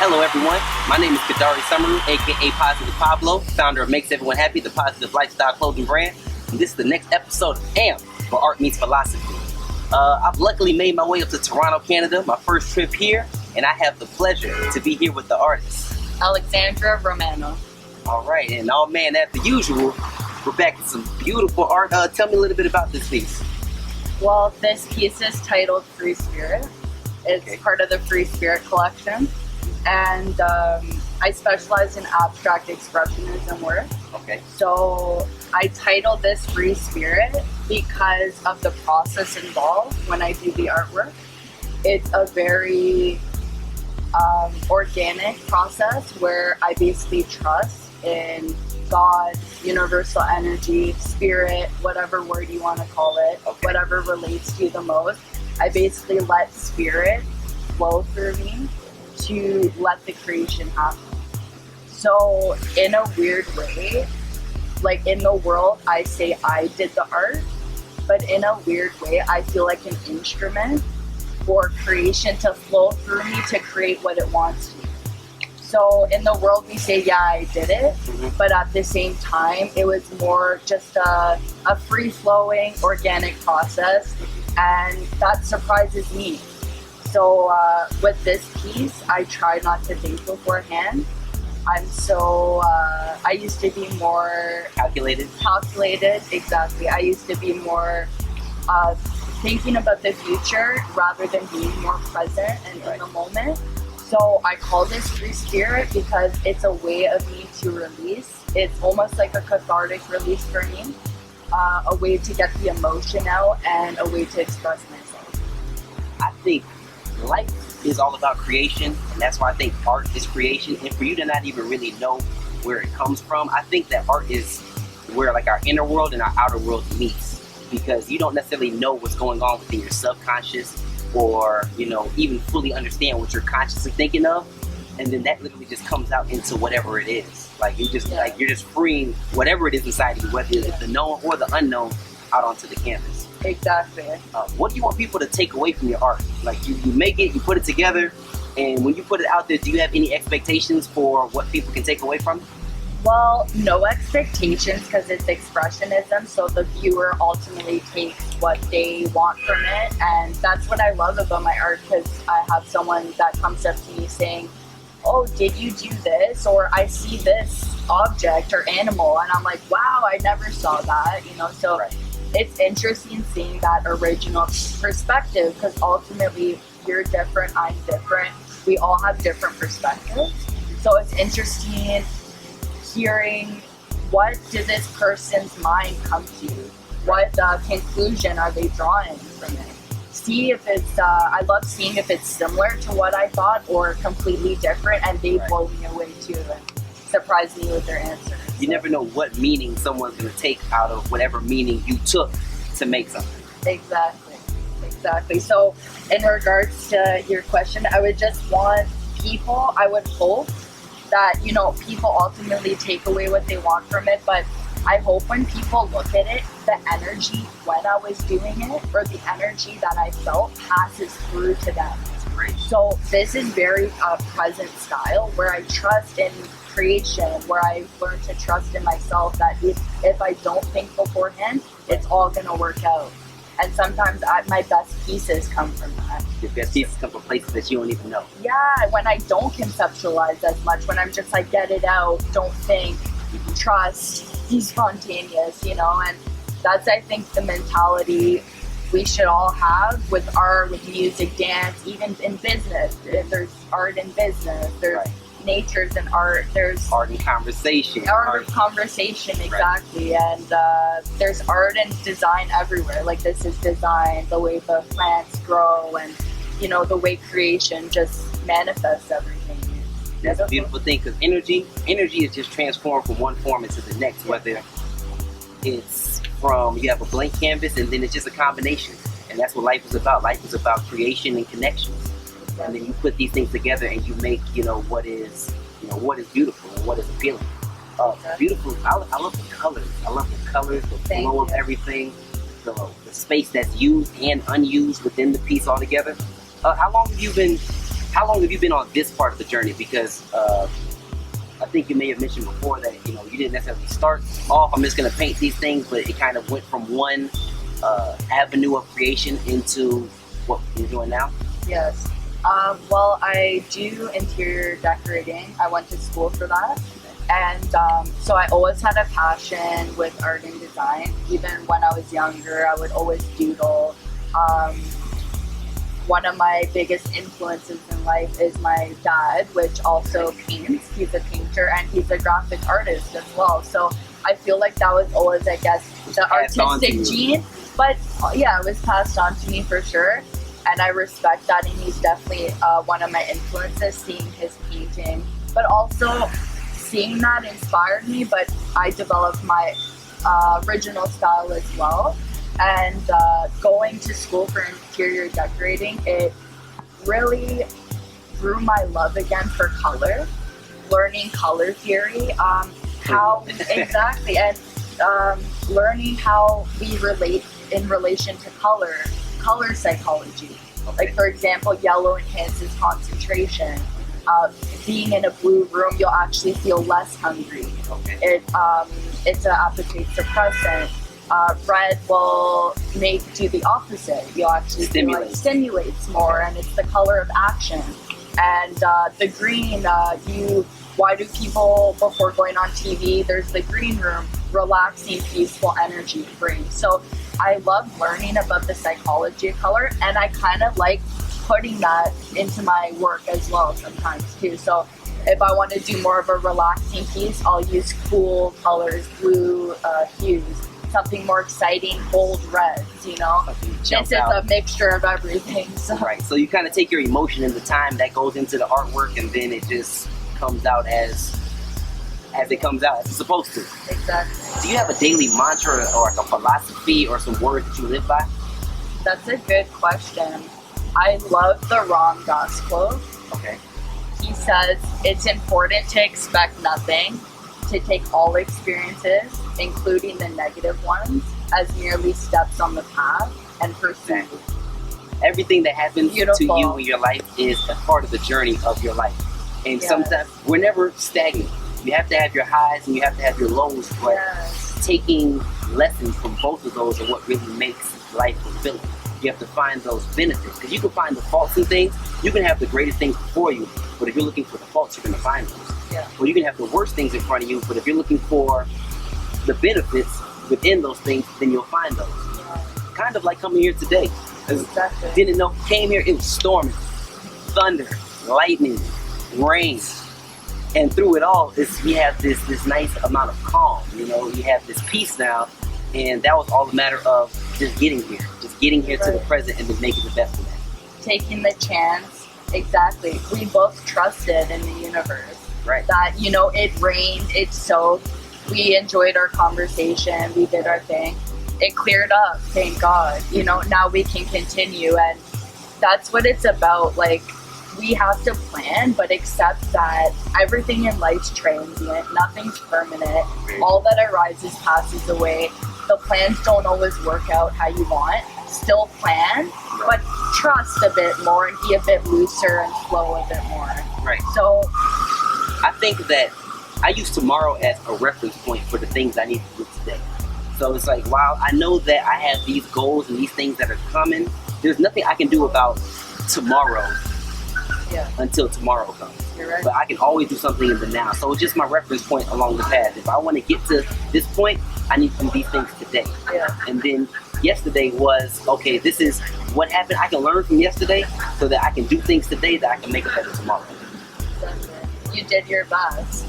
Hello everyone, my name is Kudarie Somaru, aka Positive PABLO, founder of Makes Everyone Happy, the positive lifestyle clothing brand. And this is the next episode of AMP, where art meets philosophy. I've luckily made my way up to Toronto, Canada, my first trip here, and I have the pleasure to be here with the artist, Alexandra Romano. Alright, and oh man, as the usual, we're back with some beautiful art. Tell me a little bit about this piece. Well, this piece is titled Free Spirit. It's part of the Free Spirit collection. And I specialize in abstract expressionism work. Okay. So I titled this Free Spirit because of the process involved when I do the artwork. It's a very organic process where I basically trust in God, universal energy, spirit, whatever word you want to call it, whatever relates to you the most. I basically let spirit flow through me to let the creation happen. So in a weird way, like in the world, I say I did the art, but in a weird way, I feel like an instrument for creation to flow through me to create what it wants to. So in the world, we say, yeah, I did it, but at the same time, it was more just a free-flowing, organic process, and that surprises me. So with this piece, I try not to think beforehand. I used to be more... Calculated, exactly. I used to be more thinking about the future rather than being more present and in the moment. So I call this Free Spirit because it's a way of me to release. It's almost like a cathartic release for me, a way to get the emotion out and a way to express myself. I think life is all about creation, and that's why I think art is creation. And for you to not even really know where it comes from, I think that art is where like our inner world and our outer world meets, because you don't necessarily know what's going on within your subconscious, or even fully understand what you're consciously thinking of, and then that literally just comes out into whatever it is. Like you're just freeing whatever it is inside of you, whether it's the known or the unknown, out onto the canvas. Exactly. What do you want people to take away from your art? Like you make it, you put it together, and when you put it out there, do you have any expectations for what people can take away from it? Well, no expectations, because it's expressionism, so the viewer ultimately takes what they want from it, and that's what I love about my art, because I have someone that comes up to me saying, oh, did you do this? Or I see this object or animal, and I'm like, wow, I never saw that, so it's interesting seeing that original perspective, because ultimately you're different, I'm different, we all have different perspectives, so it's interesting hearing what did this person's mind come to, what conclusion are they drawing from it. See if it's I love seeing if it's similar to what I thought or completely different, and they blow me away too and surprise me with their answers. You never know what meaning someone's going to take out of whatever meaning you took to make something. Exactly. So in regards to your question, I would just want people, I would hope that, people ultimately take away what they want from it, but I hope when people look at it, the energy when I was doing it, or the energy that I felt, passes through to them. So this is very present style, where I trust in creation, where I learn to trust in myself, that if I don't think beforehand, it's all going to work out. And sometimes my best pieces come from that. Your best pieces come from places that you don't even know. Yeah, when I don't conceptualize as much, when I'm just like, get it out, don't think, trust, be spontaneous, and that's, I think, the mentality we should all have with art, with music, dance, even in business. There's art in business, there's nature's in art, there's art and conversation. Art of conversation, exactly. And there's art and design everywhere. Like, this is design, the way the plants grow, and the way creation just manifests everything. That's a beautiful thing, because energy is just transformed from one form into the next, whether it's from, you have a blank canvas, and then it's just a combination. And that's what life is about. Life is about creation and connections. And then you put these things together and you make, what is beautiful and what is appealing. Beautiful. I love the colors. The flow of everything, the space that's used and unused within the piece altogether. How long have you been how long have you been on this part of the journey? Because I think you may have mentioned before that, you know, you didn't necessarily start off, I'm just going to paint these things, but it kind of went from one avenue of creation into what you're doing now. Yes. Well, I do interior decorating. I went to school for that. And so I always had a passion with art and design. Even when I was younger, I would always doodle. One of my biggest influences in life is my dad, which also paints. He's a painter and he's a graphic artist as well. So I feel like that was always, I guess, the artistic gene. But yeah, it was passed on to me for sure. And I respect that. And he's definitely one of my influences, seeing his painting. But also seeing that inspired me, but I developed my original style as well. And going to school for interior decorating, it really grew my love again for color, learning color theory, how exactly, and learning how we relate in relation to color psychology. Okay. Like for example, yellow enhances concentration. Being in a blue room, you'll actually feel less hungry. Okay. It's an appetite suppressant. Red will do the opposite. You'll actually feel like stimulates more, and it's the color of action. And the green, why do people, before going on TV, there's the green room, relaxing, peaceful energy brings. So I love learning about the psychology of color, and I kind of like putting that into my work as well sometimes too. So if I want to do more of a relaxing piece, I'll use cool colors, blue hues, something more exciting, bold reds, you know. This is a mixture of everything. So. Right, so you kind of take your emotion and the time that goes into the artwork, and then it just comes out as it comes out, as it's supposed to. Exactly. Do you have a daily mantra or like a philosophy or some words that you live by? That's a good question. I love the Ram Dass quote. Okay. He says, it's important to expect nothing, to take all experiences, including the negative ones, as merely steps on the path, and pursue. Everything that happens Beautiful. to you in your life is a part of the journey of your life. And sometimes we're never stagnant. You have to have your highs and you have to have your lows, but taking lessons from both of those are what really makes life fulfilling. You have to find those benefits, because you can find the faults in things. You can have the greatest things before you, but if you're looking for the faults, you're going to find those. Yeah. Or you can have the worst things in front of you, but if you're looking for the benefits within those things, then you'll find those. Yeah. Kind of like coming here today. Exactly. Didn't know, came here, it was storming, thunder, lightning, rain. And through it all, we have this nice amount of calm. You know, you have this peace now, and that was all a matter of just getting here to the present and then making the best of that. Taking the chance, exactly. We both trusted in the universe. Right. That, you know, it rained, it soaked, we enjoyed our conversation, we did our thing. It cleared up, thank God. You know, now we can continue, and that's what it's about. Like, we have to plan, but accept that everything in life's transient, nothing's permanent. All that arises passes away. The plans don't always work out how you want. Still plan, but trust a bit more and be a bit looser and flow a bit more. Right. So I think that I use tomorrow as a reference point for the things I need to do today. So it's like, while I know that I have these goals and these things that are coming, there's nothing I can do about tomorrow until tomorrow comes. You're right. But I can always do something in the now. So it's just my reference point along the path. If I want to get to this point, I need to do these things today. Yeah. And then yesterday was, okay, this is what happened. I can learn from yesterday so that I can do things today that I can make it better tomorrow. Exactly. You did your best.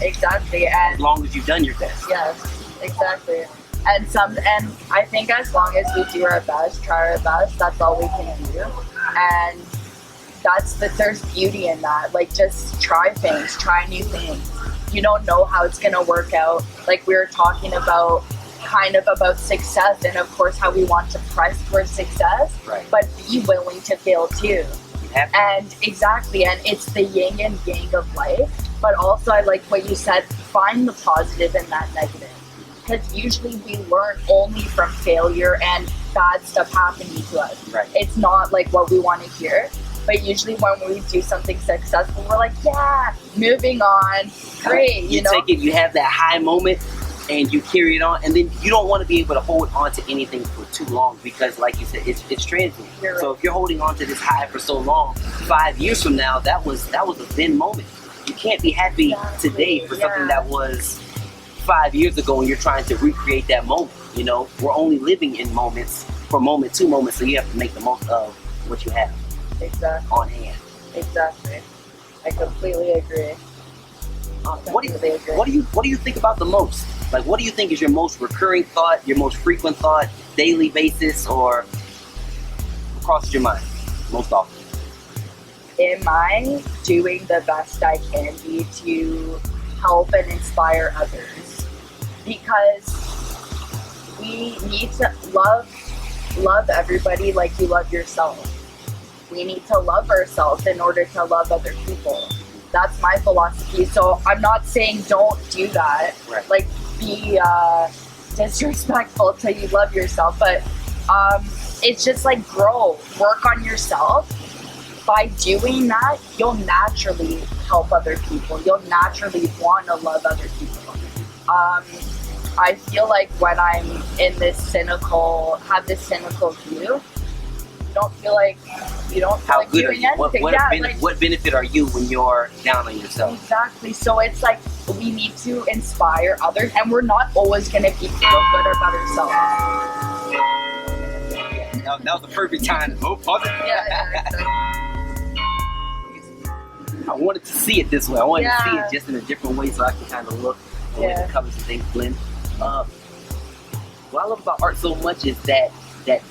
Exactly. And as long as you've done your best. yes, exactly. And I think as long as we do our best, try our best, that's all we can do. And there's beauty in that. Like, just try things, try new things. You don't know how it's gonna work out. Like, we were talking about about success, and of course how we want to press towards success, right. But be willing to fail too. And exactly, and it's the yin and yang of life. But also, I like what you said, find the positive in that negative. Because usually we learn only from failure and bad stuff happening to us. Right. It's not like what we want to hear. But usually when we do something successful, we're like, yeah, moving on, great, you know? Take it, you have that high moment, and you carry it on, and then you don't want to be able to hold on to anything for too long because, like you said, it's transient. Right. So if you're holding on to this high for so long, 5 years from now, that was a then moment. You can't be happy today for something that was 5 years ago, and you're trying to recreate that moment. You know, we're only living in moments, from moment to moment, so you have to make the most of what you have on hand. Exactly. I completely agree. What do you think about the most? Like, what do you think is your most recurring thought, your most frequent thought, daily basis, or crosses your mind most often? Am I doing the best I can be to help and inspire others? Because we need to love everybody like you love yourself. We need to love ourselves in order to love other people. That's my philosophy. So I'm not saying don't do that. Right. Like, be disrespectful till you love yourself. But it's just like grow, work on yourself. By doing that, you'll naturally help other people. You'll naturally want to love other people. I feel like when I'm in have this cynical view, you don't feel like doing anything. What benefit are you when you're down on yourself? Exactly. So it's like we need to inspire others, and we're not always going to feel good about ourselves. That was the perfect time to move on. Yeah, exactly. I wanted to see it this way. I wanted to see it just in a different way so I can kind of look the way the colors and things blend. What I love about art so much is that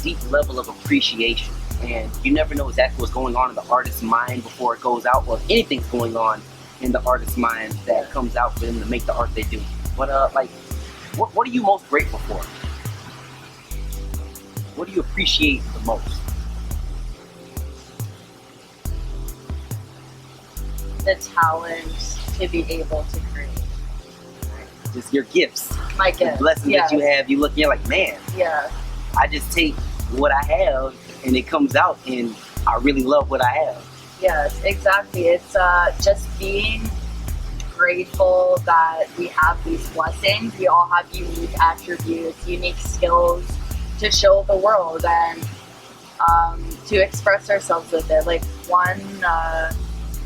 deep level of appreciation. And you never know exactly what's going on in the artist's mind before it goes out, or if anything's going on in the artist's mind that comes out for them to make the art they do. But what are you most grateful for? What do you appreciate the most? The talent to be able to create. Just your gifts. My gifts. The blessings that you have. You look, you're like, man. Yeah. I just take what I have and it comes out, and I really love what I have. Yes, exactly. It's just being grateful that we have these blessings. We all have unique attributes, unique skills to show the world and to express ourselves with it. Like, one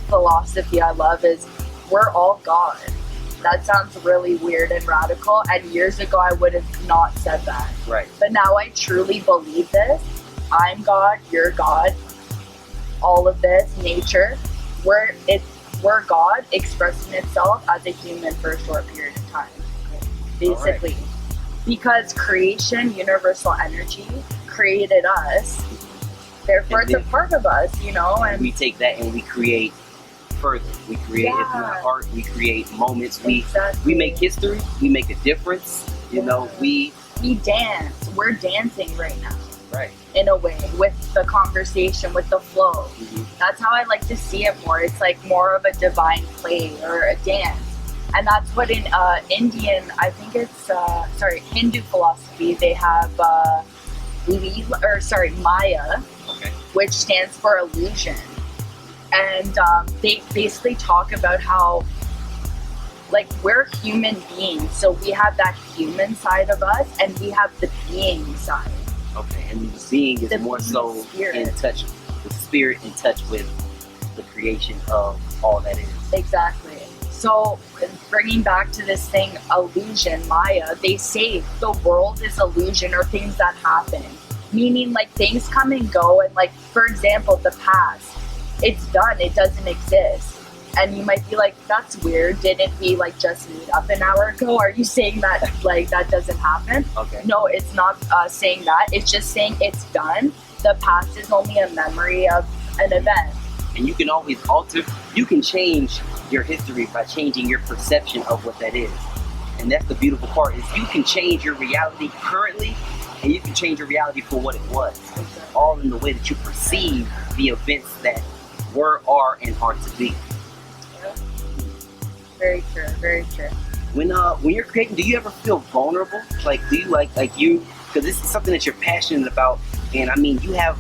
philosophy I love is we're all God. That sounds really weird and radical, and years ago I would have not said that. Right. But now I truly believe this. I'm God, you're God. All of this, nature, we're God expressing itself as a human for a short period of time, basically. Right. Because creation, universal energy, created us. Therefore, it's a part of us, you know. And we take that and we create further. We create art. We create moments. We make history. We make a difference. You know, we dance. We're dancing right now. Right. In a way, with the conversation, with the flow. Mm-hmm. That's how I like to see it more. It's like more of a divine play or a dance. And that's what in Indian, I think it's, Hindu philosophy, they have Maya, which stands for illusion. And they basically talk about how, like, we're human beings. So we have that human side of us, and we have the being side. Okay, and the being is more so in touch, the spirit in touch with the creation of all that is. Exactly. So bringing back to this thing, illusion, Maya, they say the world is illusion, or things that happen. Meaning, like, things come and go, and, like, for example, the past, it's done, it doesn't exist. And you might be like, that's weird, didn't we, like, just meet up an hour ago? Are you saying that, like, that doesn't happen? Okay. No, it's not saying that. It's just saying it's done. The past is only a memory of an event. And you can always you can change your history by changing your perception of what that is. And that's the beautiful part, is you can change your reality currently, and you can change your reality for what it was. Exactly. All in the way that you perceive the events that were, are, and are to be. Yeah. Very true, very true. When you're creating, do you ever feel vulnerable? Like, do you because this is something that you're passionate about, and I mean, you have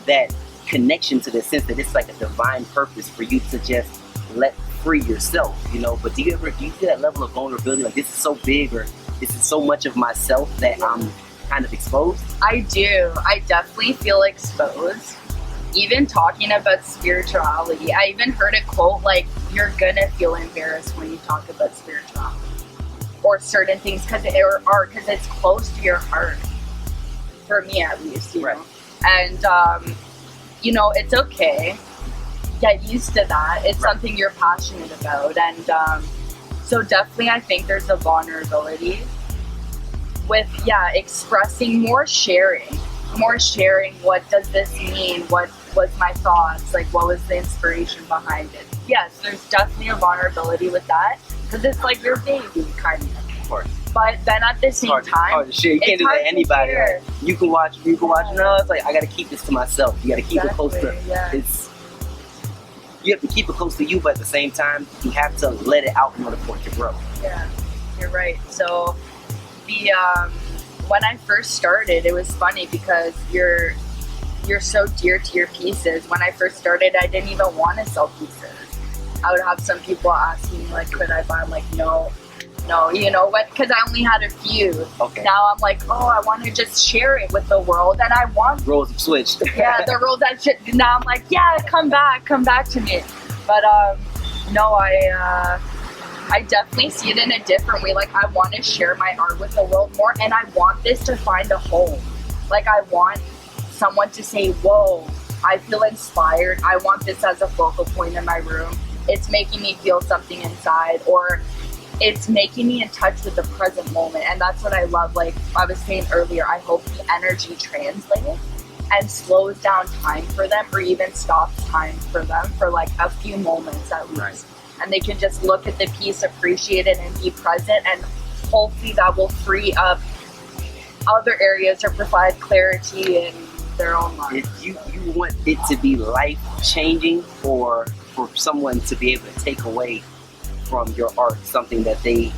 that connection to the sense that it's like a divine purpose for you to just let free yourself, you know. But do you feel that level of vulnerability, like this is so big, or this is so much of myself that I'm kind of exposed? I do. I definitely feel exposed. Even talking about spirituality, I even heard a quote like, you're gonna feel embarrassed when you talk about spirituality or certain things because it's close to your heart. For me, at least, you know. And you know, it's okay. Get used to that. It's something you're passionate about, and so definitely, I think there's a vulnerability with expressing more, sharing. What does this mean? What was my thoughts? Like, what was the inspiration behind it? Yes, there's definitely a vulnerability with that because it's like your baby, kind of. Of course. But then at the same time, hard to share. You can't do that to anybody. Like, you can watch. No, it's like I gotta keep this to myself. You gotta keep it close to. You have to keep it close to you, but at the same time, you have to let it out in order for it to grow. Yeah, you're right. So the when I first started, it was funny because you're so dear to your pieces. When I first started, I didn't even want to sell pieces. I would have some people ask me like, could I buy? I'm like, no, you know what? Because I only had a few. Okay. Now I'm like, I want to just share it with the world, and I want roles have switched. Yeah, the roles that shit. Now I'm like, come back to me. But no, I definitely see it in a different way. Like, I want to share my art with the world more, and I want this to find a home. Like, I want someone to say, whoa, I feel inspired. I want this as a focal point in my room. It's making me feel something inside, or it's making me in touch with the present moment. And that's what I love. Like I was saying earlier, I hope the energy translates and slows down time for them, or even stops time for them for like a few moments at least. Right. And they can just look at the piece, appreciate it, and be present, and hopefully that will free up other areas or provide clarity in their own life. If you want it to be life-changing, or for someone to be able to take away from your art something that they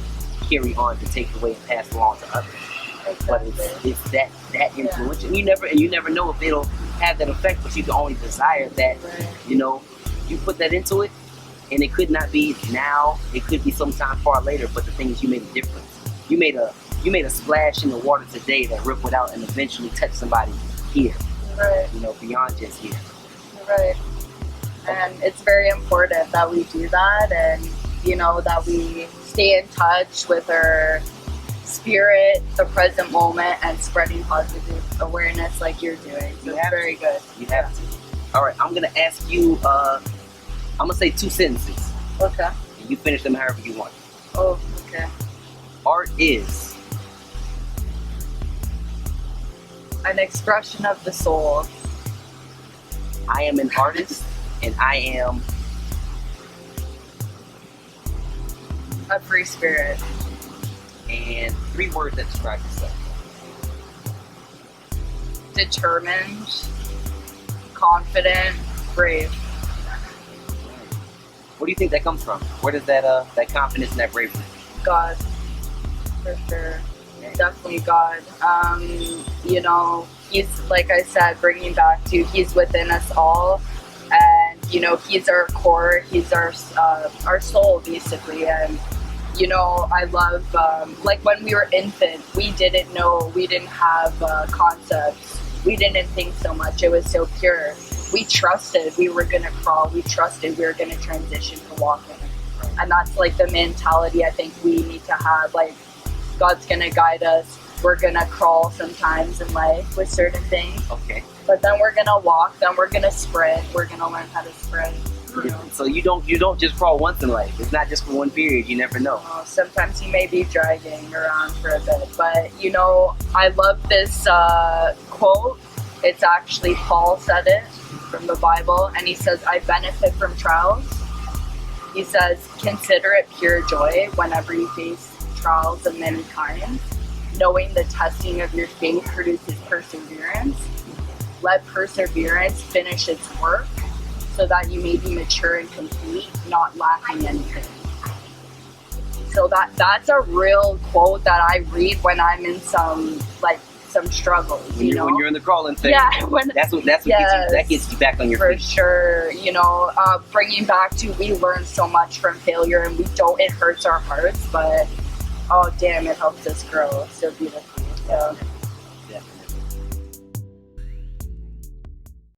carry on to take away and pass along to others. Exactly. But it's that influential. Yeah. You never know if it'll have that effect, but you can only desire that. Right. You know, you put that into it, and it could not be now. It could be sometime far later. But the thing is, you made a difference. You made a splash in the water today that rippled out and eventually touched somebody here. Right. You know, beyond just here. Right. And it's very important that we do that, and you know, that we stay in touch with our spirit, the present moment, and spreading positive awareness like you're doing. So it's very good. You have to. All right, I'm gonna ask you. I'm gonna say 2 sentences. Okay. And you finish them however you want. Oh, okay. Art is an expression of the soul. I am an artist, and I am a free spirit. And 3 words that describe yourself. Determined, confident, brave. What do you think that comes from? Where does that confidence and that bravery? God, for sure. Definitely God. You know, he's, like I said, bringing back to, he's within us all, and you know, he's our core, he's our soul basically. And you know, I love like when we were infant, we didn't know, we didn't have concepts, we didn't think so much, it was so pure. We trusted we were gonna crawl, we trusted we were gonna transition to walking. And that's like the mentality I think we need to have. Like, God's gonna guide us, we're gonna crawl sometimes in life with certain things. Okay. But then we're gonna walk, then we're gonna sprint, we're gonna learn how to sprint. You know? So you don't just crawl once in life. It's not just for one period, you never know. Sometimes you may be dragging around for a bit. But you know, I love this quote. It's actually Paul said it from the Bible, and he says, I benefit from trials. He says, consider it pure joy whenever you face trials of many kinds, knowing the testing of your faith produces perseverance. Let perseverance finish its work, so that you may be mature and complete, not lacking anything. So that's a real quote that I read when I'm in some like some struggles, when you know? when you're in the crawling phase, Yeah, when that's what yes, gets you back on your for feet. sure. You know, bringing back to we learn so much from failure, and we don't. It hurts our hearts, but oh damn, it helps us grow so beautifully. So